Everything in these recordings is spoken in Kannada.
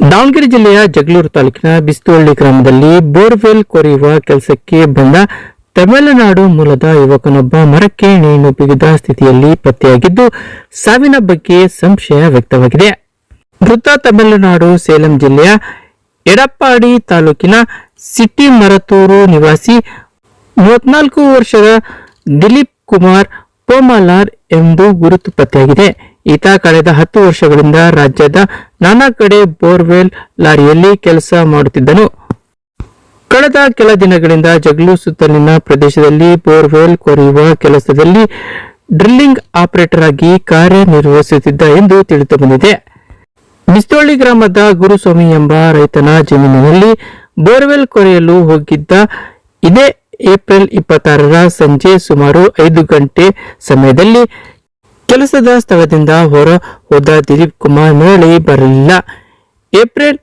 ದಾವಣಗೆರೆ ಜಿಲ್ಲೆಯ ಜಗಳೂರು ತಾಲೂಕಿನ ಬಿಸ್ತುವಳ್ಳಿ ಗ್ರಾಮದಲ್ಲಿ ಬೋರ್ವೆಲ್ ಕೊರೆಯುವ ಕೆಲಸಕ್ಕೆ ಬಂದ ತಮಿಳುನಾಡು ಮೂಲದ ಯುವಕನೊಬ್ಬ ಮರಕ್ಕೆ ನೇಣು ಬಿಗಿದ ಸ್ಥಿತಿಯಲ್ಲಿ ಪತ್ತೆಯಾಗಿದ್ದು, ಸಾವಿನ ಬಗ್ಗೆ ಸಂಶಯ ವ್ಯಕ್ತವಾಗಿದೆ. ಮೃತ ತಮಿಳುನಾಡು ಸೇಲಂ ಜಿಲ್ಲೆಯ ಎಡಪ್ಪಾಡಿ ತಾಲೂಕಿನ ಸಿಟಿ ಮರತೂರು ನಿವಾಸಿ 34 ವರ್ಷದ ದಿಲೀಪ್ ಕುಮಾರ್ ಪೋಮಲಾರ್ ಎಂದು ಗುರುತು ಪತ್ತೆಯಾಗಿದೆ. ಈತ ಕಳೆದ 10 ವರ್ಷಗಳಿಂದ ರಾಜ್ಯದ ನಾನಾ ಕಡೆ ಬೋರ್ವೆಲ್ ಲಾರಿಯಲ್ಲಿ ಕೆಲಸ ಮಾಡುತ್ತಿದ್ದನು. ಕಳೆದ ಕೆಲ ದಿನಗಳಿಂದ ಜಗಳೂರು ಸುತ್ತಲಿನ ಪ್ರದೇಶದಲ್ಲಿ ಬೋರ್ವೆಲ್ ಕೊರೆಯುವ ಕೆಲಸದಲ್ಲಿ ಡ್ರಿಲ್ಲಿಂಗ್ ಆಪರೇಟರ್ ಆಗಿ ಕಾರ್ಯನಿರ್ವಹಿಸುತ್ತಿದ್ದ ಎಂದು ತಿಳಿದು ಬಂದಿದೆ. ಬಿಸ್ತೋಳಿ ಗ್ರಾಮದ ಗುರುಸ್ವಾಮಿ ಎಂಬ ರೈತನ ಜಮೀನಿನಲ್ಲಿ ಬೋರ್ವೆಲ್ ಕೊರೆಯಲು ಹೋಗಿದ್ದ ಇದೇ ಏಪ್ರಿಲ್ 26ರ ಸಂಜೆ ಸುಮಾರು 5 ಗಂಟೆ ಸಮಯದಲ್ಲಿ ಕೆಲಸದ ಸ್ಥಳದಿಂದ ಹೊರ ಹೋದ ದಿಲೀಪ್ ಕುಮಾರ್ ಮರಳಿ ಬರಲಿಲ್ಲ. ಏಪ್ರಿಲ್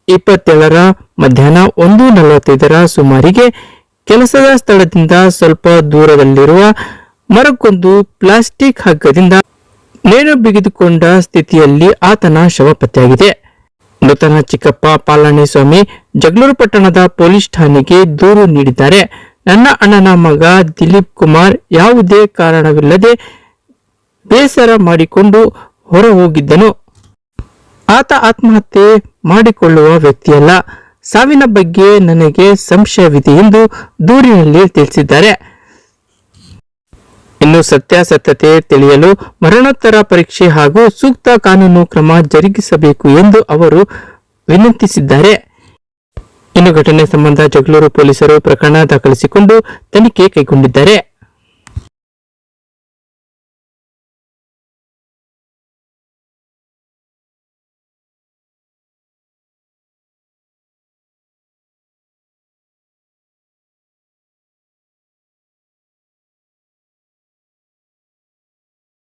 27ರ ಮಧ್ಯಾಹ್ನ 1:45ರ ಸುಮಾರಿಗೆ ಕೆಲಸದ ಸ್ಥಳದಿಂದ ಸ್ವಲ್ಪ ದೂರದಲ್ಲಿರುವ ಮರಕ್ಕೊಂದು ಪ್ಲಾಸ್ಟಿಕ್ ಹಗ್ಗದಿಂದ ನೇಣು ಬಿಗಿದುಕೊಂಡ ಸ್ಥಿತಿಯಲ್ಲಿ ಆತನ ಶವ ಪತ್ತೆಯಾಗಿದೆ. ಮೃತನ ಚಿಕ್ಕಪ್ಪ ಪಾಲಣಿಸ್ವಾಮಿ ಜಗಳೂರು ಪಟ್ಟಣದ ಪೊಲೀಸ್ ಠಾಣೆಗೆ ದೂರು ನೀಡಿದ್ದಾರೆ. ನನ್ನ ಅಣ್ಣನ ಮಗ ದಿಲೀಪ್ ಕುಮಾರ್ ಯಾವುದೇ ಕಾರಣವಿಲ್ಲದೆ ಬೇಸರ ಮಾಡಿಕೊಂಡು ಹೊರ ಹೋಗಿದ್ದನು. ಆತ ಆತ್ಮಹತ್ಯೆ ಮಾಡಿಕೊಳ್ಳುವ ವ್ಯಕ್ತಿಯಲ್ಲ. ಸಾವಿನ ಬಗ್ಗೆ ನನಗೆ ಸಂಶಯವಿದೆ ಎಂದು ದೂರಿನಲ್ಲಿ ತಿಳಿಸಿದ್ದಾರೆ. ಇನ್ನು ಸತ್ಯಾಸತ್ಯತೆ ತಿಳಿಯಲು ಮರಣೋತ್ತರ ಪರೀಕ್ಷೆ ಹಾಗೂ ಸೂಕ್ತ ಕಾನೂನು ಕ್ರಮ ಜರುಗಿಸಬೇಕು ಎಂದು ಅವರು ವಿನಂತಿಸಿದ್ದಾರೆ. ಇನ್ನು ಘಟನೆ ಸಂಬಂಧ ಜಗಳೂರು ಪೊಲೀಸರು ಪ್ರಕರಣ ದಾಖಲಿಸಿಕೊಂಡು ತನಿಖೆ ಕೈಗೊಂಡಿದ್ದಾರೆ.